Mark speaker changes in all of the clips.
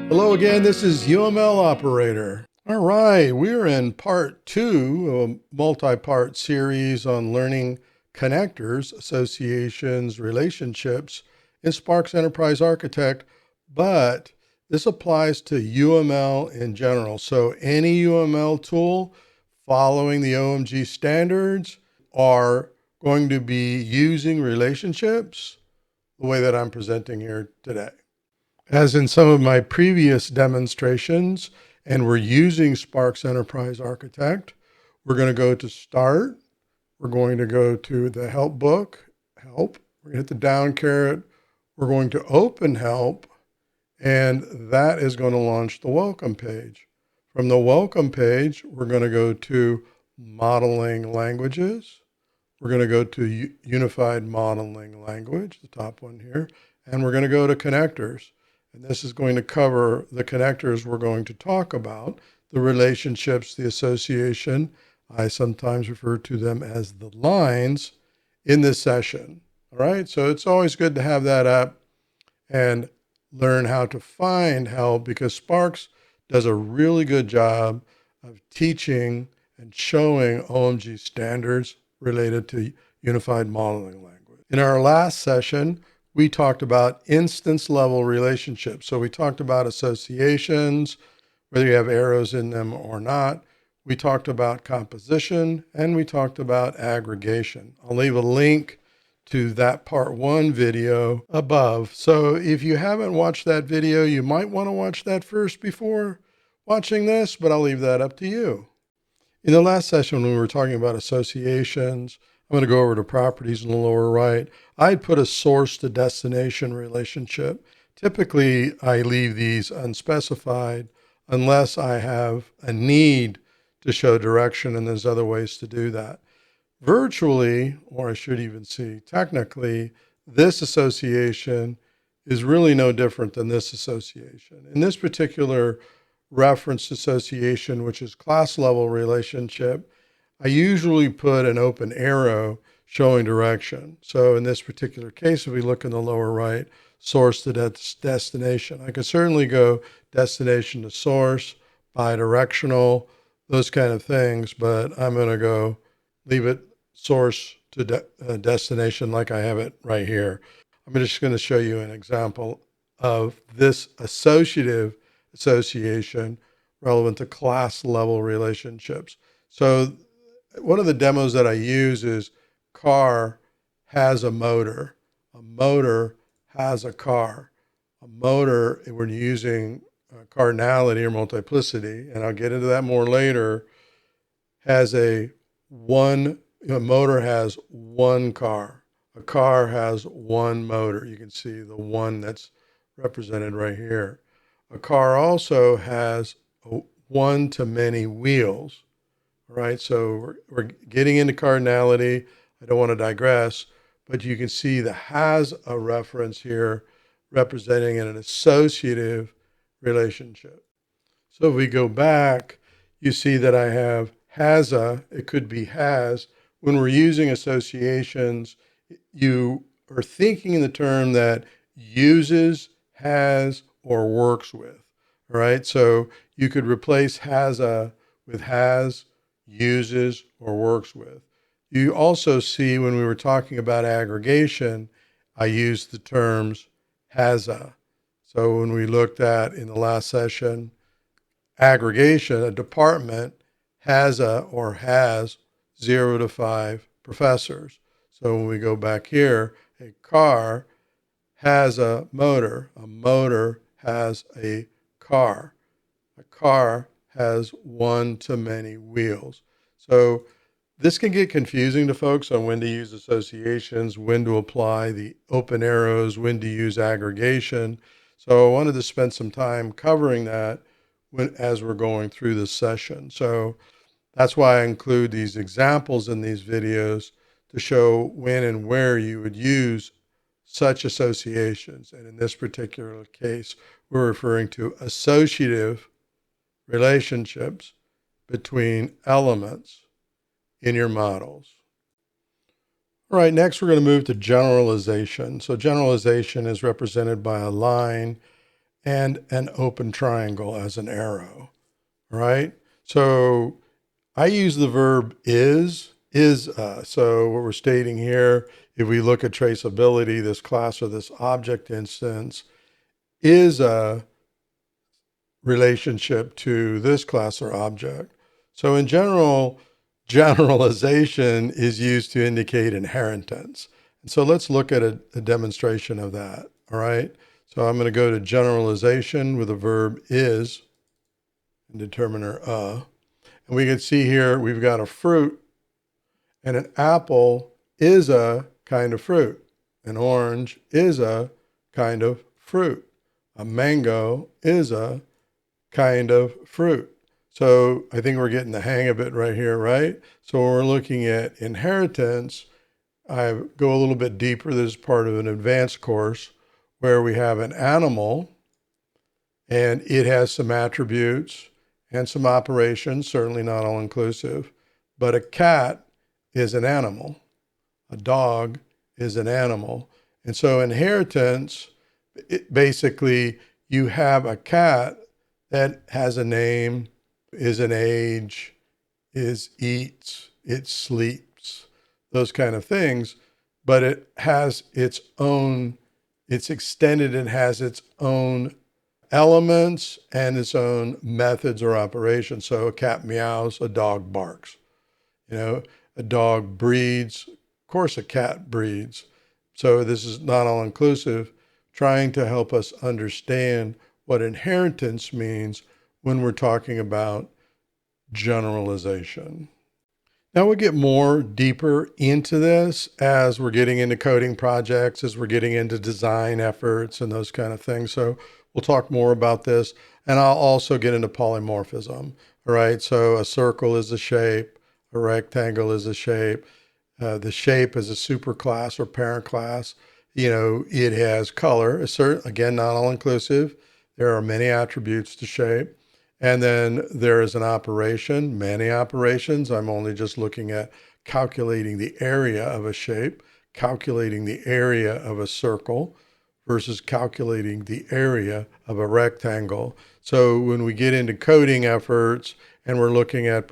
Speaker 1: Hello again, this is UML Operator. All right, we're in part 2 of a multi-part series on learning connectors, associations, relationships in Sparx Enterprise Architect, but this applies to UML in general. So any UML tool following the OMG standards are going to be using relationships the way that I'm presenting here today. As in some of my previous demonstrations, and we're using Sparx Enterprise Architect, we're going to go to Start. We're going to go to the Help book, Help. We're going to hit the down caret. We're going to open Help, and that is going to launch the Welcome page. From the Welcome page, we're going to go to Modeling Languages. We're going to go to Unified Modeling Language, the top one here, and we're going to go to Connectors. And this is going to cover the connectors we're going to talk about, the relationships, the association. I sometimes refer to them as the lines in this session. All right, so it's always good to have that up and learn how to find help, because Sparx does a really good job of teaching and showing OMG standards related to unified modeling language. In our last session, we talked about instance level relationships. So we talked about associations, whether you have arrows in them or not. We talked about composition, and we talked about aggregation. I'll leave a link to that part 1 video above. So if you haven't watched that video, you might want to watch that first before watching this, but I'll leave that up to you. In the last session, when we were talking about associations, I'm going to go over to properties in the lower right. I'd put a source to destination relationship. Typically, I leave these unspecified unless I have a need to show direction, and there's other ways to do that. Virtually, or I should even see technically, this association is really no different than this association. In this particular reference association, which is class level relationship, I usually put an open arrow showing direction. So in this particular case, if we look in the lower right, source to destination, I could certainly go destination to source, bidirectional, those kind of things, but I'm going to go leave it source to destination like I have it right here. I'm just going to show you an example of this associative association relevant to class level relationships. So one of the demos that I use is car has a motor has a car. A motor, we're using cardinality or multiplicity, and I'll get into that more later, has a motor has one car. A car has one motor. You can see the one that's represented right here. A car also has one to many wheels. Right, so we're getting into cardinality. I don't want to digress, but you can see the has a reference here representing an associative relationship. So if we go back, you see that I have has a, it could be has. When we're using associations, you are thinking in the term that uses, has, or works with. All right, so you could replace has a with has, uses, or works with. You also see when we were talking about aggregation, I used the terms has a. So when we looked at in the last session, aggregation, a department has a or has 0 to 5 professors. So when we go back here, a car has a motor has a car has one to many wheels. So this can get confusing to folks on when to use associations, when to apply the open arrows, when to use aggregation. So I wanted to spend some time covering that as we're going through this session. So that's why I include these examples in these videos to show when and where you would use such associations. And in this particular case, we're referring to associative relationships between elements in your models. All right, next we're going to move to generalization. So generalization is represented by a line, and an open triangle as an arrow, right? So I use the verb is. So what we're stating here, if we look at traceability, this class or this object instance is a relationship to this class or object. So in general, generalization is used to indicate inheritance. And so let's look at a demonstration of that. All right. So I'm going to go to generalization with the verb is and determiner and we can see here we've got a fruit, and an apple is a kind of fruit. An orange is a kind of fruit. A mango is a kind of fruit. So I think we're getting the hang of it right here, right? So when we're looking at inheritance, I go a little bit deeper. This is part of an advanced course where we have an animal and it has some attributes and some operations, certainly not all inclusive, but a cat is an animal. A dog is an animal. And so inheritance, basically you have a cat that has a name, is an age, eats, it sleeps, those kind of things, but it has its own, it's extended and has its own elements and its own methods or operations. So a cat meows, a dog barks. A dog breeds, of course a cat breeds. So this is not all inclusive, trying to help us understand what inheritance means when we're talking about generalization. Now we'll get more deeper into this as we're getting into coding projects, as we're getting into design efforts and those kind of things. So we'll talk more about this, and I'll also get into polymorphism. All right, so a circle is a shape, a rectangle is a shape. The shape is a superclass or parent class. It has color, again, not all inclusive. There are many attributes to shape. And then there is an operation, many operations. I'm only just looking at calculating the area of a shape, calculating the area of a circle versus calculating the area of a rectangle. So when we get into coding efforts and we're looking at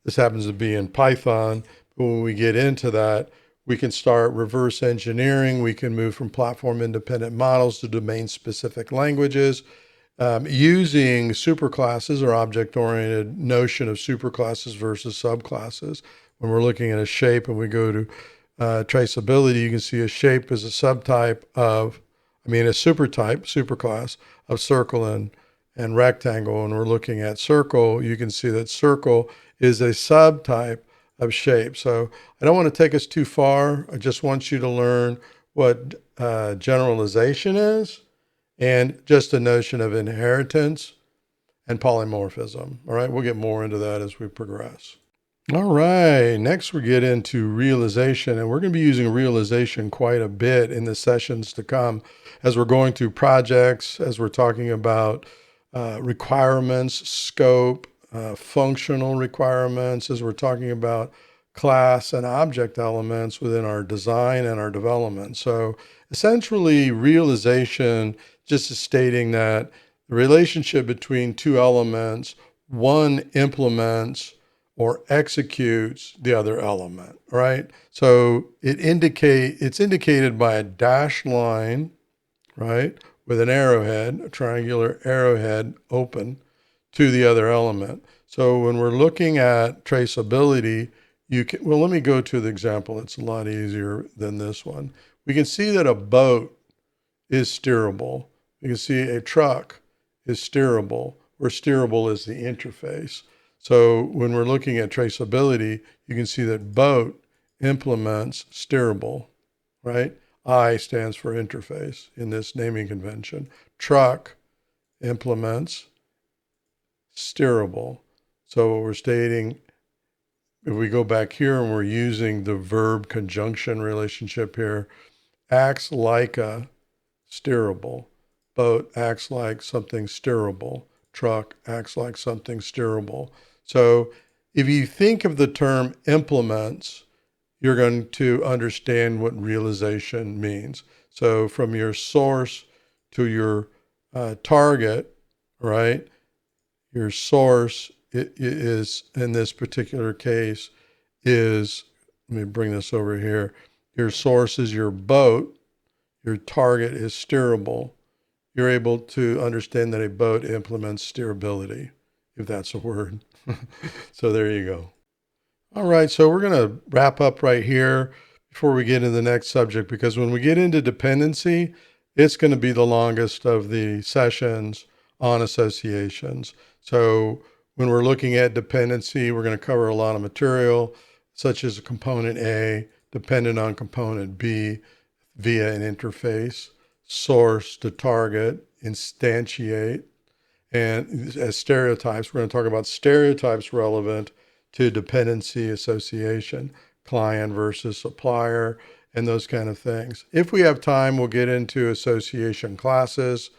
Speaker 1: this happens to be in Python, but when we get into that, we can start reverse engineering. We can move from platform independent models to domain specific languages. Using superclasses or object-oriented notion of superclasses versus subclasses. When we're looking at a shape and we go to traceability, you can see a shape is a superclass of circle and rectangle. When we're looking at circle, you can see that circle is a subtype of shape. So I don't want to take us too far. I just want you to learn what generalization is, and just a notion of inheritance and polymorphism. All right, we'll get more into that as we progress. All right, next we get into realization, and we're going to be using realization quite a bit in the sessions to come as we're going through projects, as we're talking about requirements, scope, functional requirements, as we're talking about class and object elements within our design and our development. So essentially, realization just is stating that the relationship between two elements, one implements or executes the other element, right? So it's indicated by a dashed line, right, with an arrowhead, a triangular arrowhead open to the other element. So when we're looking at traceability, let me go to the example. It's a lot easier than this one. We can see that a boat is steerable. You can see a truck is steerable, where steerable is the interface. So when we're looking at traceability, you can see that boat implements steerable, right? I stands for interface in this naming convention. Truck implements steerable. So what we're stating, if we go back here and we're using the verb conjunction relationship here, acts like a steerable. Boat acts like something steerable. Truck acts like something steerable. So if you think of the term implements, you're going to understand what realization means. So from your source to your target, right? Your source is, in this particular case, is, let me bring this over here. Your source is your boat. Your target is steerable. You're able to understand that a boat implements steerability, if that's a word. So there you go. All right, so we're going to wrap up right here before we get into the next subject, because when we get into dependency, it's going to be the longest of the sessions on associations. So when we're looking at dependency, we're going to cover a lot of material, such as component A dependent on component B via an interface, source to target, instantiate, and as stereotypes, we're going to talk about stereotypes relevant to dependency association, client versus supplier, and those kind of things. If we have time, we'll get into association classes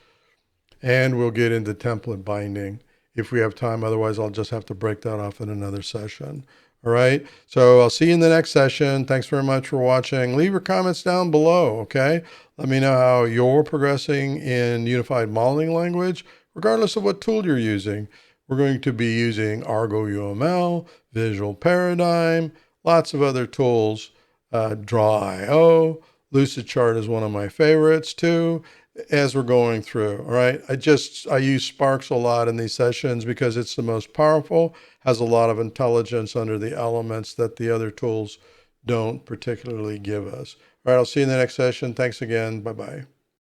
Speaker 1: and we'll get into template binding if we have time. Otherwise, I'll just have to break that off in another session. All right. So I'll see you in the next session. Thanks very much for watching. Leave your comments down below. Okay. Let me know how you're progressing in unified modeling language, regardless of what tool you're using. We're going to be using Argo UML, Visual Paradigm, lots of other tools, Draw.io. Lucidchart is one of my favorites too, as we're going through. All right. I use Sparx a lot in these sessions because it's the most powerful, has a lot of intelligence under the elements that the other tools don't particularly give us. All right. I'll see you in the next session. Thanks again. Bye-bye.